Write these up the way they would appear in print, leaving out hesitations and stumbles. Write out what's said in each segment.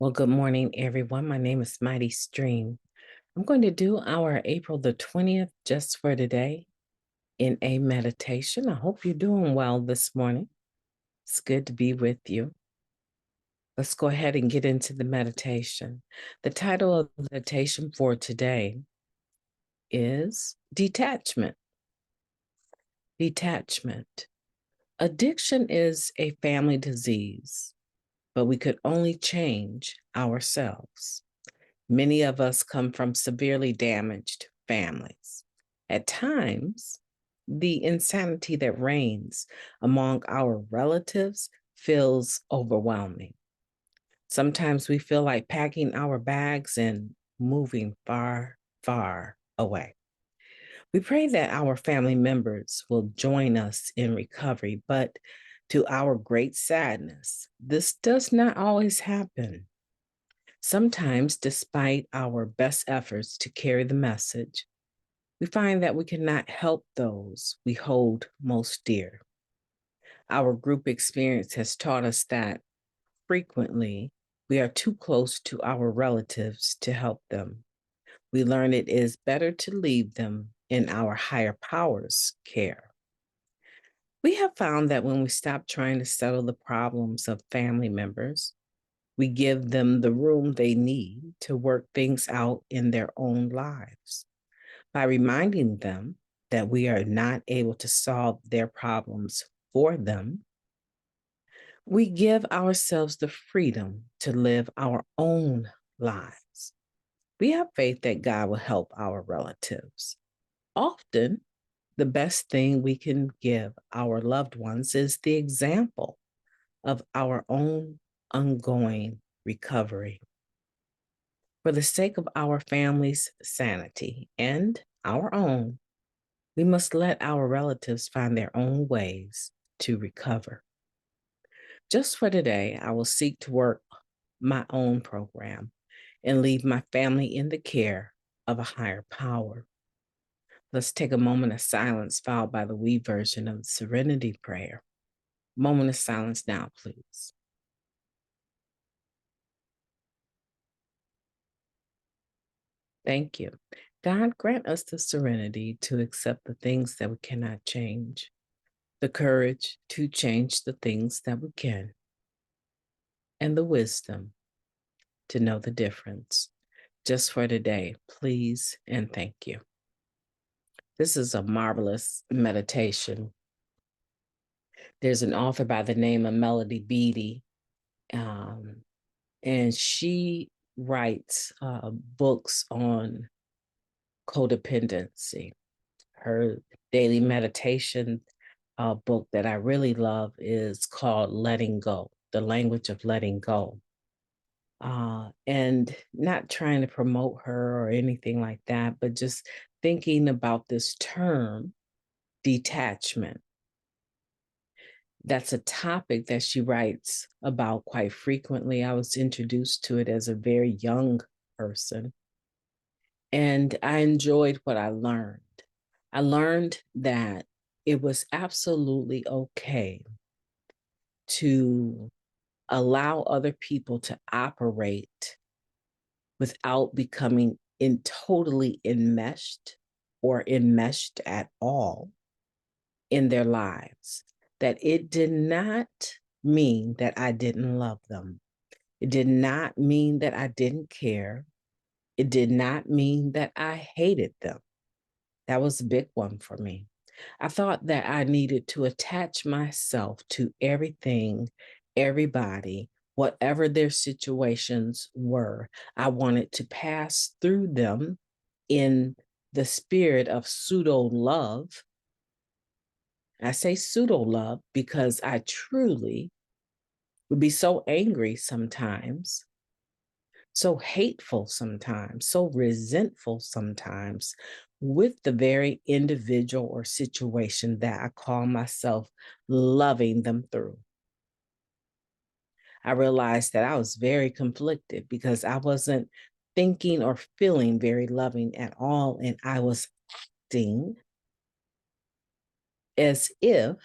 Well, good morning, everyone. My name is MightyStream. I'm going to do our April the 20th just for today in a meditation. I hope you're doing well this morning. It's good to be with you. Let's go ahead and get into the meditation. The title of the meditation for today is Detachment. Detachment. Addiction is a family disease, but we could only change ourselves. Many of us come from severely damaged families. At times, the insanity that reigns among our relatives feels overwhelming. Sometimes we feel like packing our bags and moving far, far away. We pray that our family members will join us in recovery, but to our great sadness, this does not always happen. Sometimes, despite our best efforts to carry the message, we find that we cannot help those we hold most dear. Our group experience has taught us that frequently we are too close to our relatives to help them. We learn it is better to leave them in our higher powers' care. We have found that when we stop trying to settle the problems of family members, we give them the room they need to work things out in their own lives. By reminding them that we are not able to solve their problems for them, we give ourselves the freedom to live our own lives. We have faith that God will help our relatives. Often, the best thing we can give our loved ones is the example of our own ongoing recovery. For the sake of our family's sanity and our own, we must let our relatives find their own ways to recover. Just for today, I will seek to work my own program and leave my family in the care of a higher power. Let's take a moment of silence, followed by the we version of the Serenity Prayer. Moment of silence now, please. Thank you. God, grant us the serenity to accept the things that we cannot change, the courage to change the things that we can, and the wisdom to know the difference. Just for today, please and thank you. This is a marvelous meditation. There's an author by the name of Melody Beattie, and she writes books on codependency. Her daily meditation book that I really love is called Letting Go, The Language of Letting Go. And not trying to promote her or anything like that, but just thinking about this term, detachment. That's a topic that she writes about quite frequently. I was introduced to it as a very young person, and I enjoyed what I learned. I learned that it was absolutely okay to allow other people to operate without becoming totally enmeshed or enmeshed at all in their lives. That it did not mean that I didn't love them. It did not mean that I didn't care. It did not mean that I hated them. That was a big one for me. I thought that I needed to attach myself to everything, everybody, whatever their situations were. I wanted to pass through them in the spirit of pseudo love. I say pseudo love because I truly would be so angry sometimes, so hateful sometimes, so resentful sometimes with the very individual or situation that I call myself loving them through. I realized that I was very conflicted because I wasn't thinking or feeling very loving at all. And I was acting as if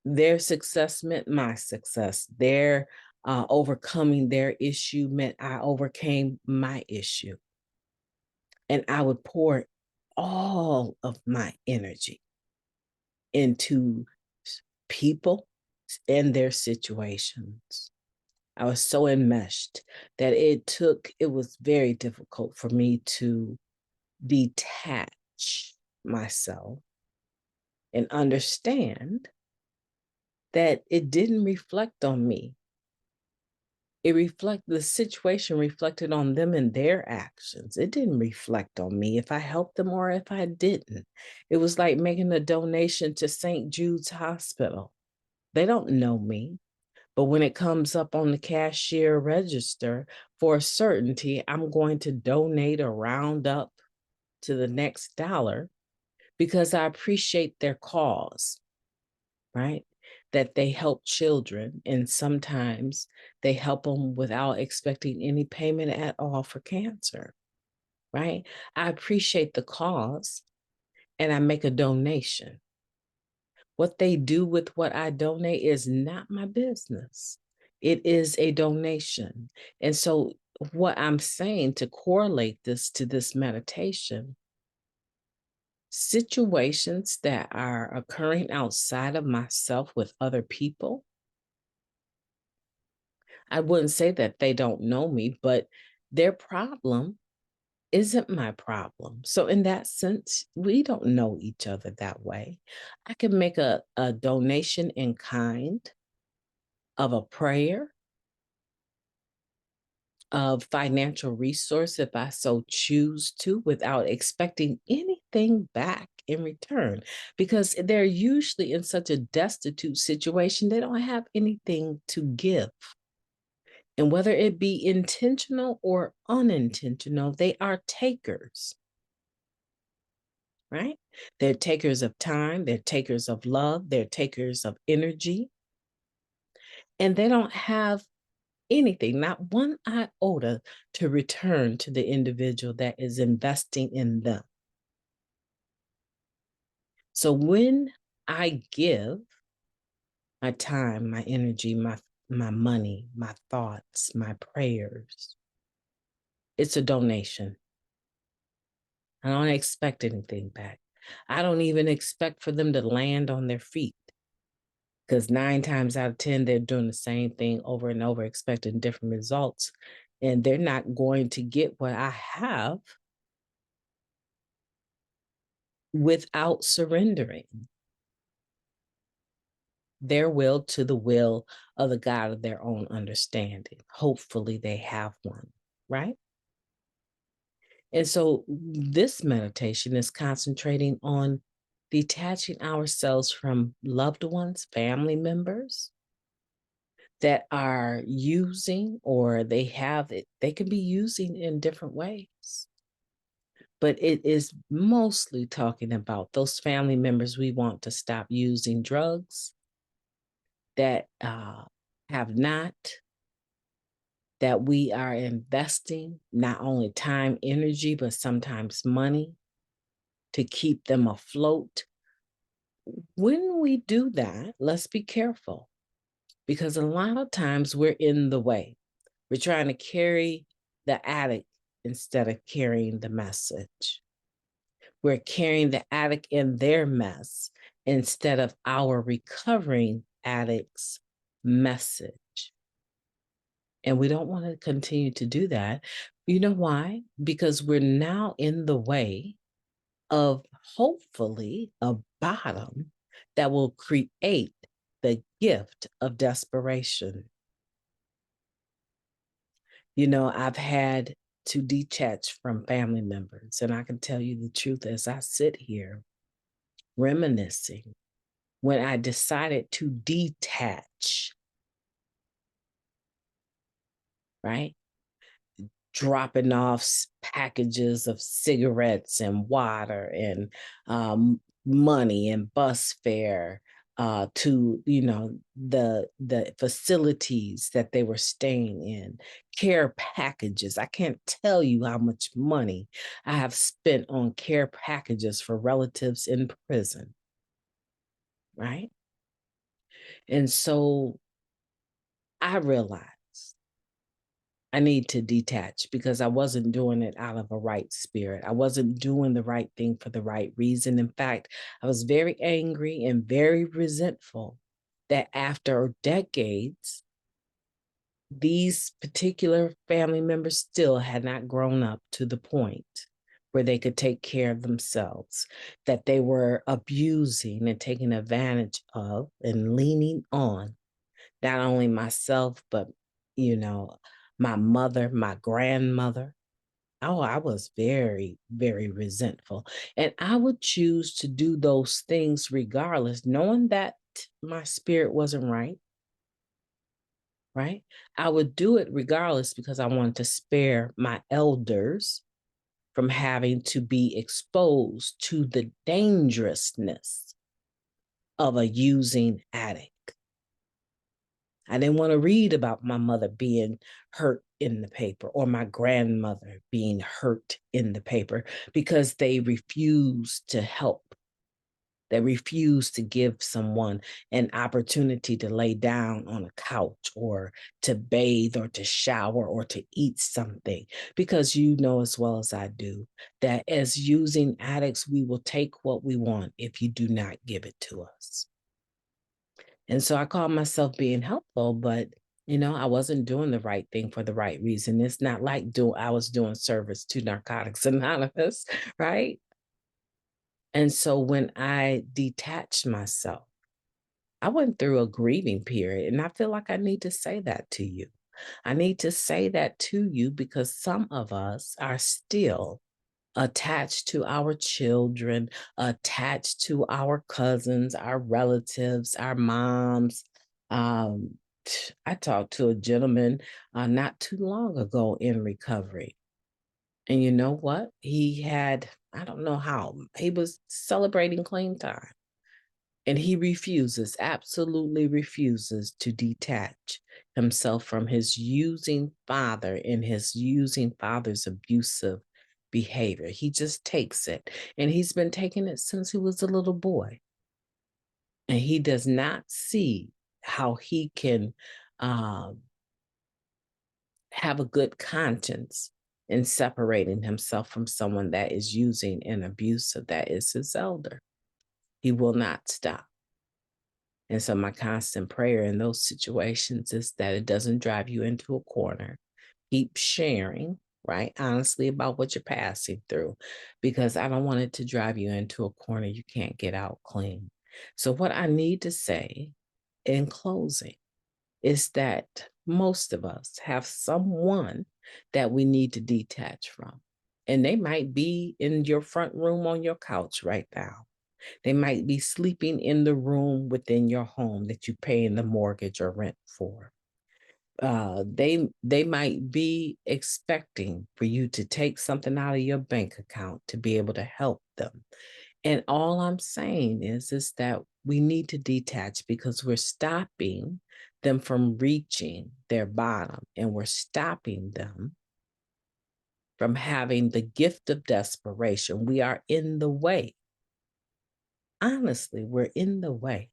their success meant my success. Their Overcoming their issue meant I overcame my issue. And I would pour all of my energy into people and their situations. I was so enmeshed that it was very difficult for me to detach myself and understand that it didn't reflect on me. The situation reflected on them and their actions. It didn't reflect on me if I helped them or if I didn't. It was like making a donation to St. Jude's Hospital. They don't know me, but when it comes up on the cashier register, for a certainty, I'm going to donate or round up to the next dollar because I appreciate their cause, right? That they help children, and sometimes they help them without expecting any payment at all for cancer, right? I appreciate the cause and I make a donation. What they do with what I donate is not my business. It is a donation. And so, what I'm saying to correlate this to this meditation, situations that are occurring outside of myself with other people, I wouldn't say that they don't know me, but their problem isn't my problem. So, in that sense, we don't know each other that way. I can make a donation in kind of a prayer, of financial resource if I so choose to, without expecting anything back in return, because they're usually in such a destitute situation, they don't have anything to give. And whether it be intentional or unintentional, they are takers, right? They're takers of time, they're takers of love, they're takers of energy, and they don't have anything, not one iota, to return to the individual that is investing in them. So when I give my time, my energy, my money, my thoughts, my prayers, it's a donation. I don't expect anything back. I don't even expect for them to land on their feet, because 9 times out of 10, they're doing the same thing over and over, expecting different results. And they're not going to get what I have without surrendering their will to the will of the God of their own understanding. Hopefully, they have one, right? And so, this meditation is concentrating on detaching ourselves from loved ones, family members that are using, or they have it, they can be using in different ways. But it is mostly talking about those family members we want to stop using drugs, that have not, that we are investing not only time, energy, but sometimes money to keep them afloat. When we do that, let's be careful, because a lot of times we're in the way. We're trying to carry the addict instead of carrying the message. We're carrying the addict in their mess instead of our recovering addict's message. And we don't want to continue to do that. You know why? Because we're now in the way of hopefully a bottom that will create the gift of desperation. You know, I've had to detach from family members, and I can tell you the truth as I sit here reminiscing when I decided to detach, right? Dropping off packages of cigarettes and water and money and bus fare to, you know, the facilities that they were staying in, care packages. I can't tell you how much money I have spent on care packages for relatives in prison, right? And so I realized I need to detach because I wasn't doing it out of a right spirit. I wasn't doing the right thing for the right reason. In fact, I was very angry and very resentful that after decades, these particular family members still had not grown up to the point where they could take care of themselves, that they were abusing and taking advantage of and leaning on not only myself, but, you know, my mother, my grandmother. Oh, I was very, very resentful. And I would choose to do those things regardless, knowing that my spirit wasn't right, right? I would do it regardless because I wanted to spare my elders from having to be exposed to the dangerousness of a using addict. I didn't want to read about my mother being hurt in the paper or my grandmother being hurt in the paper because they refused to help. They refused to give someone an opportunity to lay down on a couch or to bathe or to shower or to eat something. Because you know as well as I do that as using addicts, we will take what we want if you do not give it to us. And so I call myself being helpful, but I wasn't doing the right thing for the right reason. It's not like I was doing service to Narcotics Anonymous, right? And so when I detached myself, I went through a grieving period, and I feel like I need to say that to you. I need to say that to you because some of us are still attached to our children, attached to our cousins, our relatives, our moms. Um, I talked to a gentleman not too long ago in recovery. And you know what? He had, I don't know how, he was celebrating clean time. And he refuses, absolutely refuses to detach himself from his using father and his using father's abusive behavior. He just takes it. And he's been taking it since he was a little boy. And he does not see how he can have a good conscience in separating himself from someone that is using and abusive, that is his elder. He will not stop. And so my constant prayer in those situations is that it doesn't drive you into a corner. Keep sharing, right? Honestly, about what you're passing through, because I don't want it to drive you into a corner you can't get out clean. So what I need to say in closing is that most of us have someone that we need to detach from. And they might be in your front room on your couch right now. They might be sleeping in the room within your home that you pay in the mortgage or rent for. They might be expecting for you to take something out of your bank account to be able to help them. And all I'm saying is that we need to detach because we're stopping them from reaching their bottom and we're stopping them from having the gift of desperation. We are in the way. Honestly, we're in the way.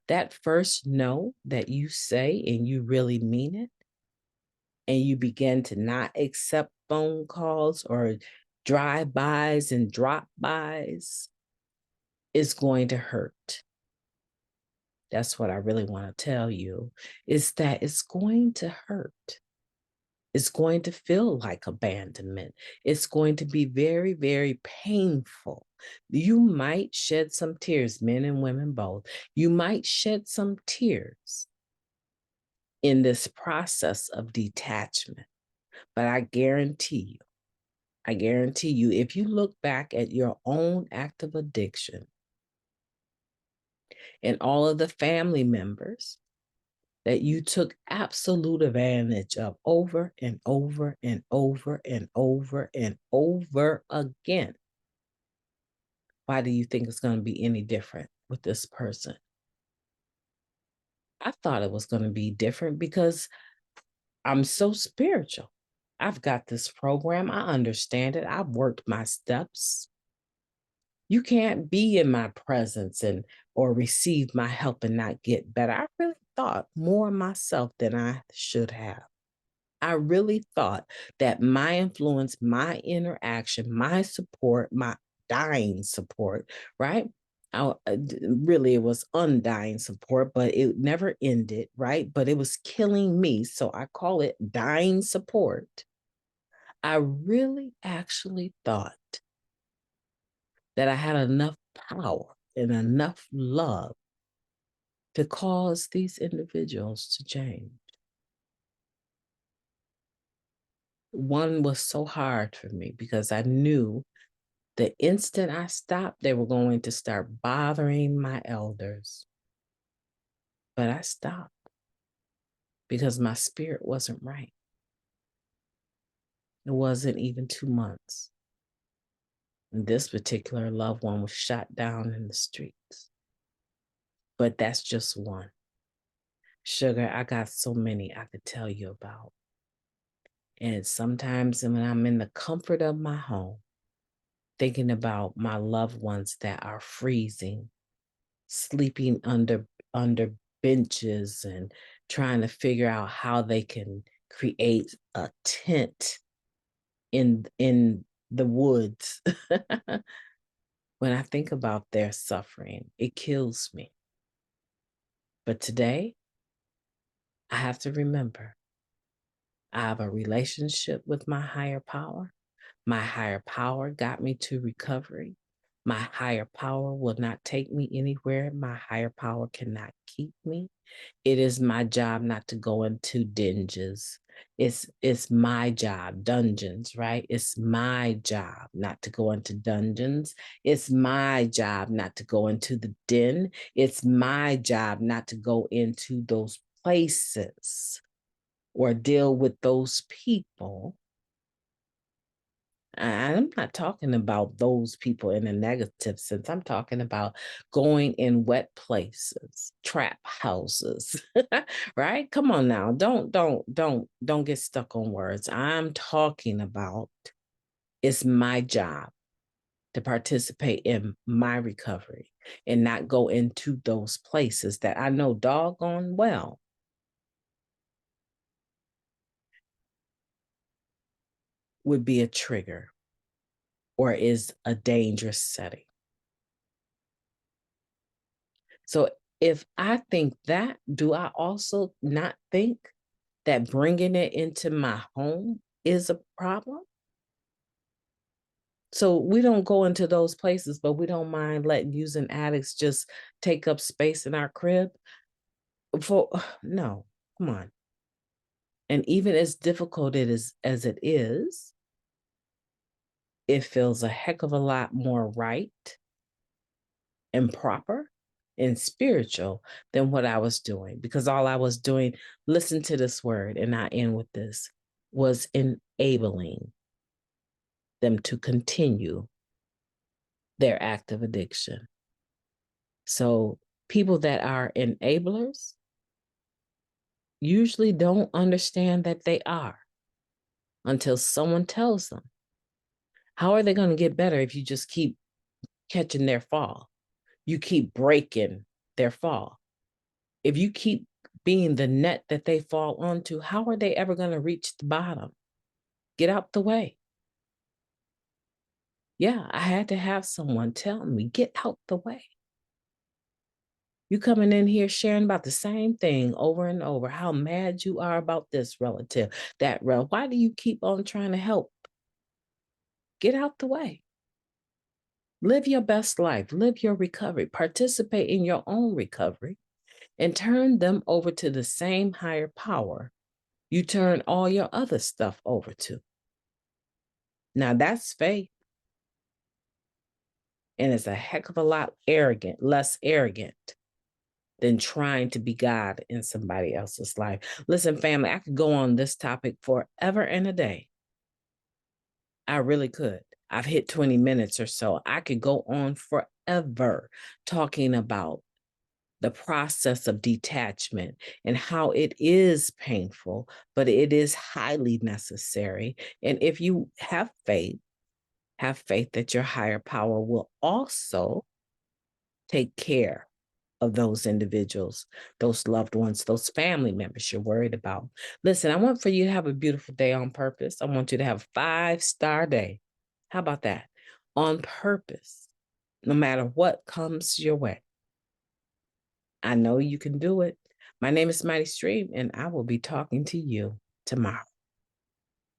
That first no that you say and you really mean it, and you begin to not accept phone calls or drive-bys and drop-bys, is going to hurt. That's what I really want to tell you, is that it's going to hurt. It's going to feel like abandonment. It's going to be very, very painful. You might shed some tears, men and women both. You might shed some tears in this process of detachment. But I guarantee you, if you look back at your own act of addiction and all of the family members that you took absolute advantage of over and over and over and over and over again. Why do you think it's going to be any different with this person? I thought it was going to be different because I'm so spiritual. I've got this program. I understand it. I've worked my steps. You can't be in my presence and or receive my help and not get better. I really thought more of myself than I should have. I really thought that my influence, my interaction, my support, my dying support, right? Really, it was undying support, but it never ended, right? But it was killing me. So I call it dying support. I really actually thought that I had enough power and enough love to cause these individuals to change. One was so hard for me because I knew the instant I stopped, they were going to start bothering my elders. But I stopped because my spirit wasn't right. It wasn't even 2 months. And this particular loved one was shot down in the streets. But that's just one. Sugar, I got so many I could tell you about. And sometimes when I'm in the comfort of my home, thinking about my loved ones that are freezing, sleeping under benches and trying to figure out how they can create a tent in the woods. When I think about their suffering, it kills me. But today, I have to remember I have a relationship with my higher power. My higher power got me to recovery. My higher power will not take me anywhere. My higher power cannot keep me. It is my job not to go into dinges. It's my job, dungeons, right? It's my job not to go into dungeons. It's my job not to go into the den. It's my job not to go into those places or deal with those people. I'm not talking about those people in a negative sense. I'm talking about going in wet places, trap houses, right? Come on now. Don't get stuck on words. I'm talking about it's my job to participate in my recovery and not go into those places that I know doggone well would be a trigger or is a dangerous setting. So if I think that, do I also not think that bringing it into my home is a problem? So we don't go into those places, but we don't mind letting using addicts just take up space in our crib. For no, come on. And even as difficult as it is, it feels a heck of a lot more right and proper and spiritual than what I was doing, because all I was doing, listen to this word, and I end with this, was enabling them to continue their active addiction. So people that are enablers usually don't understand that they are until someone tells them. How are they going to get better if you just keep catching their fall? You keep breaking their fall. If you keep being the net that they fall onto, how are they ever going to reach the bottom? Get out the way. Yeah, I had to have someone tell me, get out the way. You coming in here sharing about the same thing over and over, how mad you are about this relative, that relative. Why do you keep on trying to help? Get out the way. Live your best life. Live your recovery. Participate in your own recovery and turn them over to the same higher power you turn all your other stuff over to. Now that's faith. And it's a heck of a lot less arrogant than trying to be God in somebody else's life. Listen, family, I could go on this topic forever and a day. I really could. I've hit 20 minutes or so. I could go on forever talking about the process of detachment and how it is painful, but it is highly necessary. And if you have faith that your higher power will also take care of those individuals, those loved ones, those family members you're worried about. Listen, I want for you to have a beautiful day on purpose. I want you to have a 5-star day. How about that? On purpose, no matter what comes your way. I know you can do it. My name is MightyStream, and I will be talking to you tomorrow.